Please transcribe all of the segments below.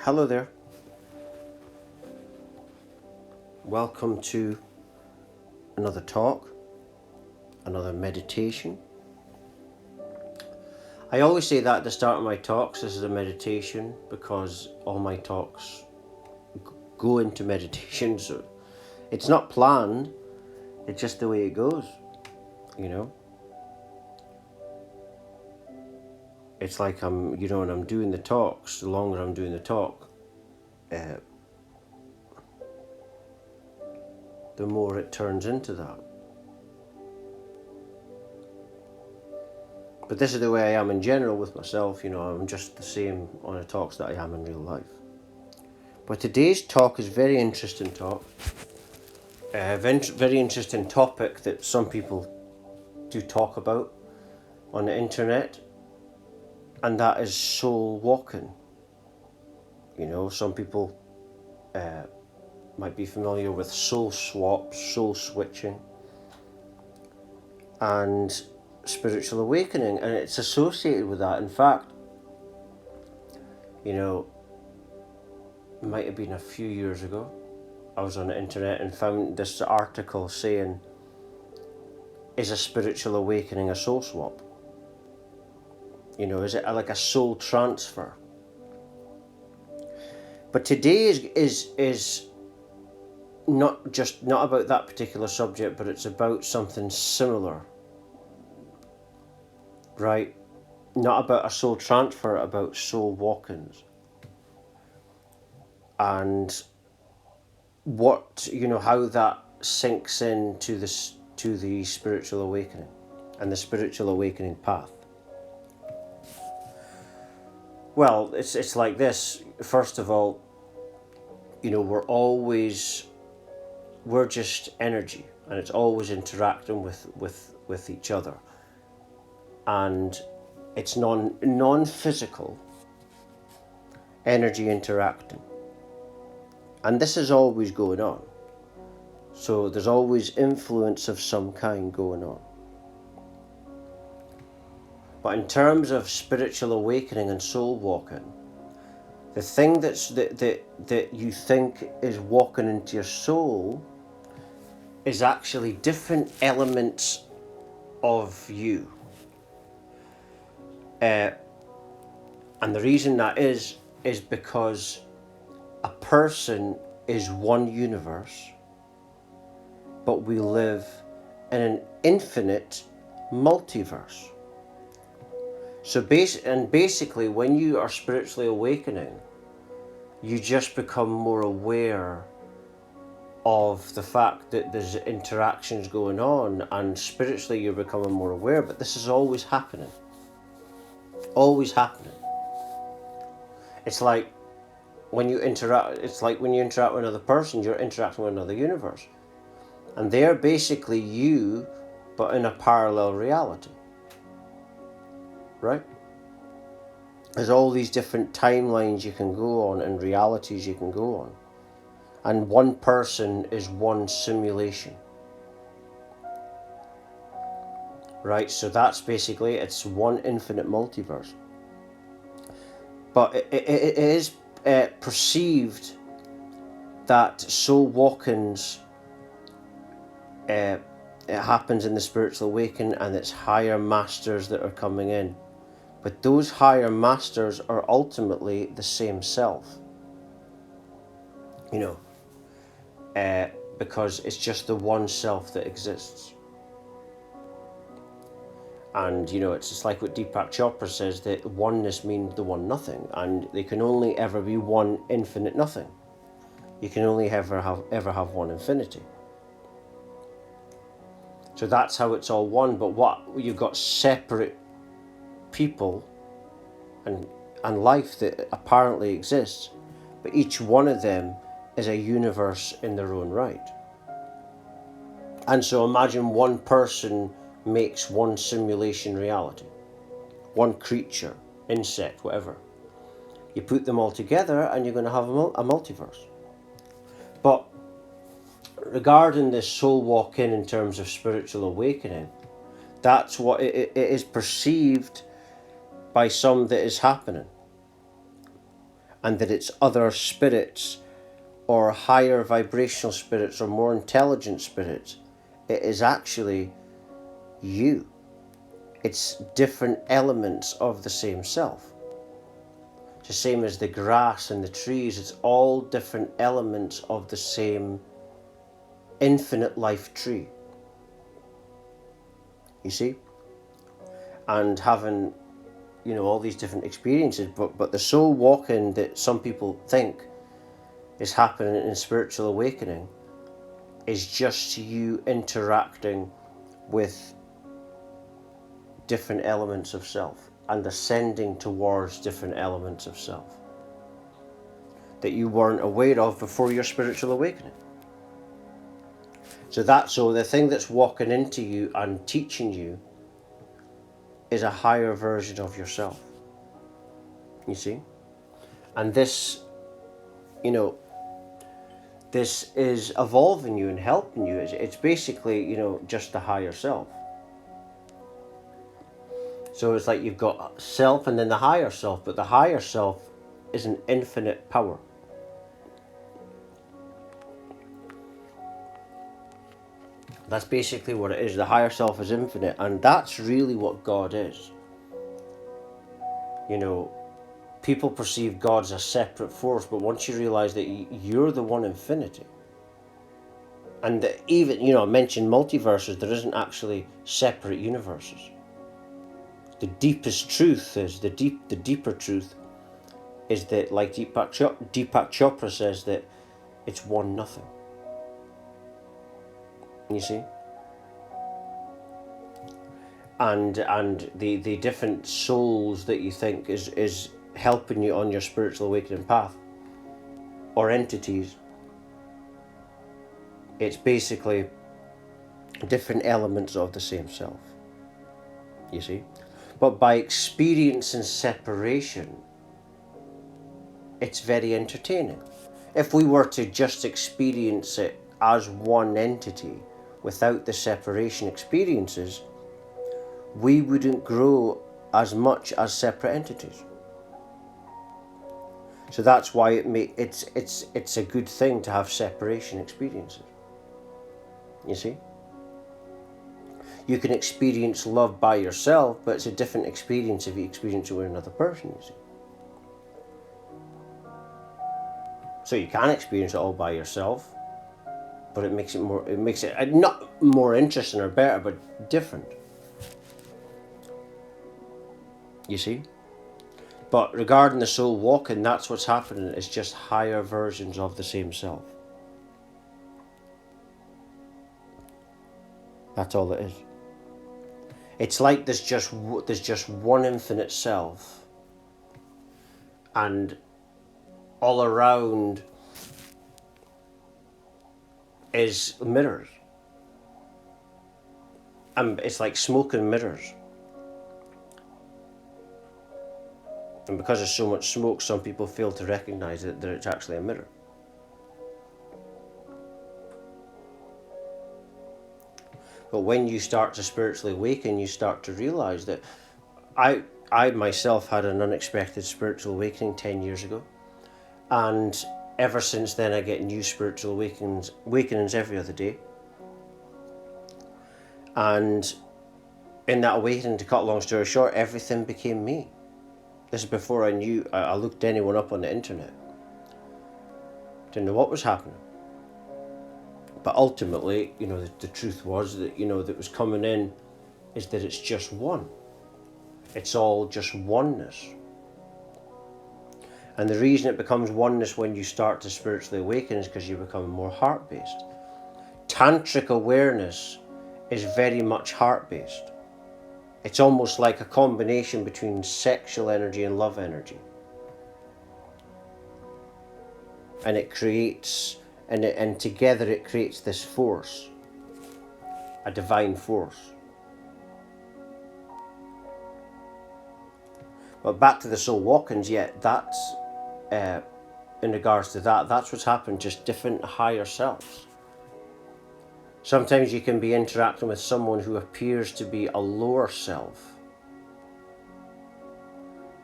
Hello there. Welcome to another talk, another meditation. I always say that at the start of my talks, this is a meditation, because all my talks go into meditation. So it's not planned, it's just the way it goes, you know. It's like when I'm doing the talks, the longer I'm doing the talk, the more it turns into that. But this is the way I am in general with myself, I'm just the same on the talks that I am in real life. But today's talk is a very interesting talk, a very interesting topic that some people do talk about on the internet, and that is soul walking. Some people might be familiar with soul swaps, soul switching, and spiritual awakening, and it's associated with that. In fact, it might have been a few years ago, I was on the internet and found this article saying, is a spiritual awakening a soul swap? Is it like a soul transfer? But today is not about that particular subject, but it's about something similar, right? Not about a soul transfer, about soul walk-ins. And what, how that sinks into the spiritual awakening and the spiritual awakening path. Well, it's like this. First of all, we're just energy, and it's always interacting with each other, and it's non-physical energy interacting, and this is always going on. So there's always influence of some kind going on. But in terms of spiritual awakening and soul walking, the thing that you think is walking into your soul is actually different elements of you. And the reason that is because a person is one universe, but we live in an infinite multiverse. So basically, when you are spiritually awakening, you just become more aware of the fact that there's interactions going on, and spiritually you're becoming more aware, but this is always happening. Always happening. It's like when you interact with another person, you're interacting with another universe. And they're basically you, but in a parallel reality. Right? There's all these different timelines you can go on and realities you can go on. And one person is one simulation. Right? So that's basically, it's one infinite multiverse. But it is perceived that soul walk-ins, it happens in the spiritual awakening, and it's higher masters that are coming in. But those higher masters are ultimately the same self. Because it's just the one self that exists. And, it's just like what Deepak Chopra says, that oneness means the one nothing, and there can only ever be one infinite nothing. You can only ever have one infinity. So that's how it's all one. But what you've got separate people and life that apparently exists, but each one of them is a universe in their own right. And so imagine one person makes one simulation reality, one creature, insect, whatever. You put them all together and you're going to have a multiverse. But regarding this soul walk-in in terms of spiritual awakening, that's what it is perceived by some that is happening. and that it's other spirits or higher vibrational spirits or more intelligent spirits. It is actually you. It's different elements of the same self. It's the same as the grass and the trees. It's all different elements of the same infinite life tree. You see? And having, all these different experiences, but the soul walking that some people think is happening in spiritual awakening is just you interacting with different elements of self and ascending towards different elements of self that you weren't aware of before your spiritual awakening. So the thing that's walking into you and teaching you is a higher version of yourself. You see? And this, this is evolving you and helping you. It's basically, just the higher self. So it's like you've got self and then the higher self, but the higher self is an infinite power. That's basically what it is. The higher self is infinite, and that's really what God is. People perceive God as a separate force, but once you realize that you're the one infinity, and that even, I mentioned multiverses, there isn't actually separate universes. The deepest truth is, the deeper truth is that, like Deepak Chopra says, that it's one nothing. You see? And the different souls that you think is helping you on your spiritual awakening path, or entities, it's basically different elements of the same self. You see? But by experiencing separation, it's very entertaining. If we were to just experience it as one entity without the separation experiences, we wouldn't grow as much as separate entities. So that's why it's a good thing to have separation experiences. You see? You can experience love by yourself, but it's a different experience if you experience it with another person, you see. So you can experience it all by yourself, but it makes it not more interesting or better, but different. You see? But regarding the soul walking, that's what's happening. It's just higher versions of the same self. That's all it is. It's like there's just one infinite self, and all around is mirrors. And it's like smoke and mirrors. And because there's so much smoke, some people fail to recognize that it's actually a mirror. But when you start to spiritually awaken, you start to realize that I myself had an unexpected spiritual awakening 10 years ago. And ever since then, I get new spiritual awakenings every other day. And in that awakening, to cut a long story short, everything became me. This is before I looked anyone up on the internet. Didn't know what was happening. But ultimately, the truth was that, that was coming in is that it's just one. It's all just oneness. And the reason it becomes oneness when you start to spiritually awaken is because you become more heart-based. Tantric awareness is very much heart-based. It's almost like a combination between sexual energy and love energy. And it creates, and together it creates this force, a divine force. But back to the soul walkings, that's, in regards to that's what's happened, just different higher selves. Sometimes you can be interacting with someone who appears to be a lower self,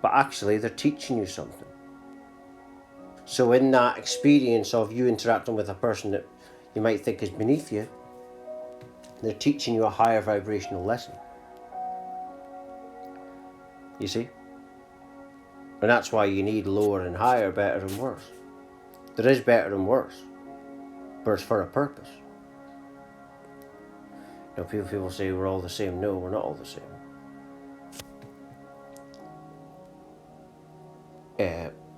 but actually they're teaching you something. So in that experience of you interacting with a person that you might think is beneath you, they're teaching you a higher vibrational lesson. You see? And that's why you need lower and higher, better and worse. There is better and worse, but it's for a purpose. You know, people say we're all the same. No, we're not all the same.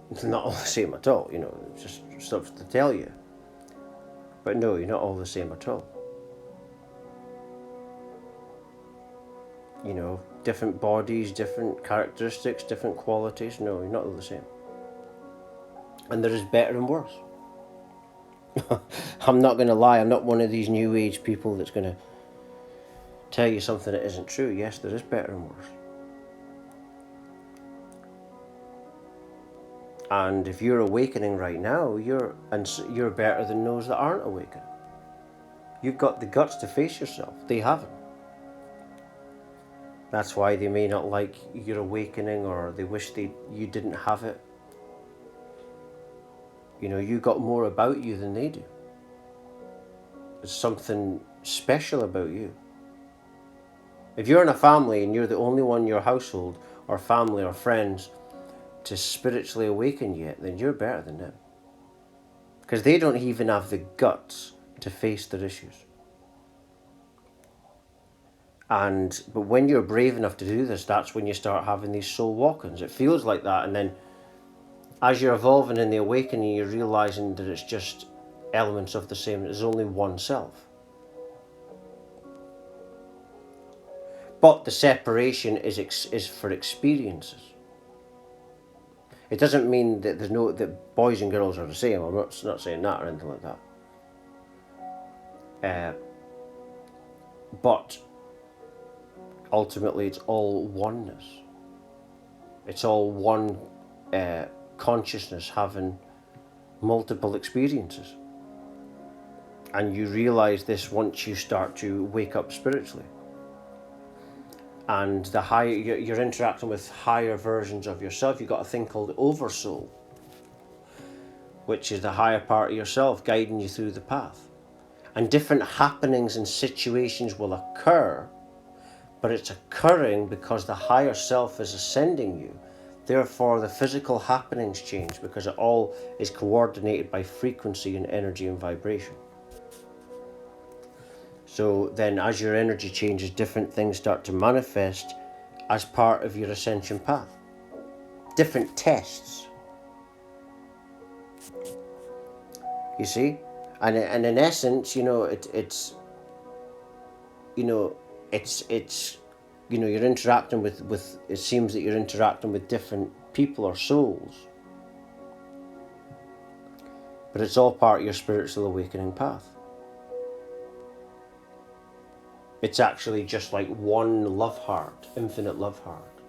It's not all the same at all, you know, it's just stuff to tell you. But no, you're not all the same at all. You know, different bodies, different characteristics, different qualities. No, you're not all the same. And there is better and worse. I'm not going to lie, I'm not one of these new age people that's going to tell you something that isn't true. Yes, there is better and worse. And if you're awakening right now, you're better than those that aren't awakening. You've got the guts to face yourself. They haven't. That's why they may not like your awakening, or they wish you didn't have it. You know, you got more about you than they do. There's something special about you. If you're in a family and you're the only one in your household or family or friends to spiritually awaken yet, then you're better than them. Because they don't even have the guts to face their issues. But when you're brave enough to do this, that's when you start having these soul walk-ins. It feels like that, and then as you're evolving in the awakening, you're realizing that it's just elements of the same. There's only one self. But the separation is for experiences. It doesn't mean that that boys and girls are the same. I'm not saying that or anything like that. But ultimately, it's all oneness. It's all one consciousness having multiple experiences. And you realize this once you start to wake up spiritually. And the higher you're interacting with higher versions of yourself, you've got a thing called oversoul, which is the higher part of yourself guiding you through the path. And different happenings and situations will occur, but it's occurring because the higher self is ascending you. Therefore, the physical happenings change because it all is coordinated by frequency and energy and vibration. So then as your energy changes, different things start to manifest as part of your ascension path. Different tests. You see? And in essence, you know, it's you're interacting with it seems that you're interacting with different people or souls. But it's all part of your spiritual awakening path. It's actually just like one love heart, infinite love heart,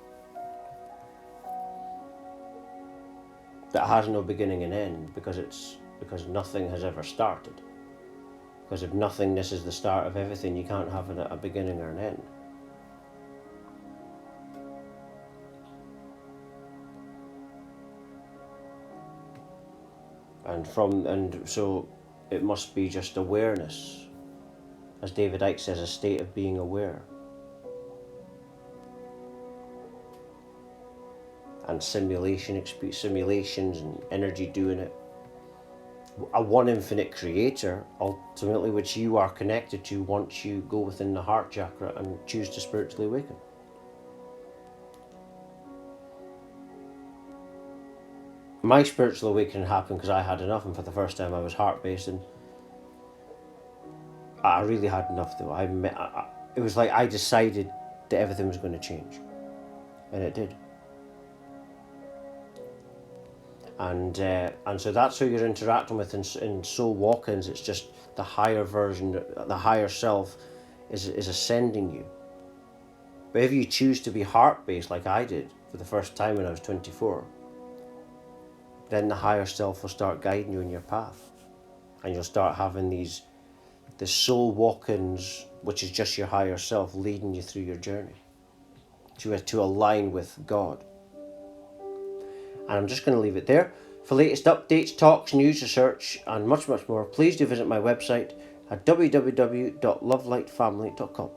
that has no beginning and end, because nothing has ever started. Because if nothingness is the start of everything, you can't have a beginning or an end. And so it must be just awareness. As David Icke says, a state of being aware. And simulations and energy doing it. A one infinite creator, ultimately, which you are connected to once you go within the heart chakra and choose to spiritually awaken. My spiritual awakening happened because I had enough, and for the first time I was heart-based, and I really had enough though. It was like I decided that everything was going to change. And it did. And so that's who you're interacting with in soul walk-ins. It's just the higher version, the higher self is ascending you. But if you choose to be heart-based like I did for the first time when I was 24, then the higher self will start guiding you in your path. And you'll start having the soul walk-ins, which is just your higher self leading you through your journey to align with God. And I'm just going to leave it there. For latest updates, talks, news, research, and much more, please do visit my website at www.lovelightfamily.com.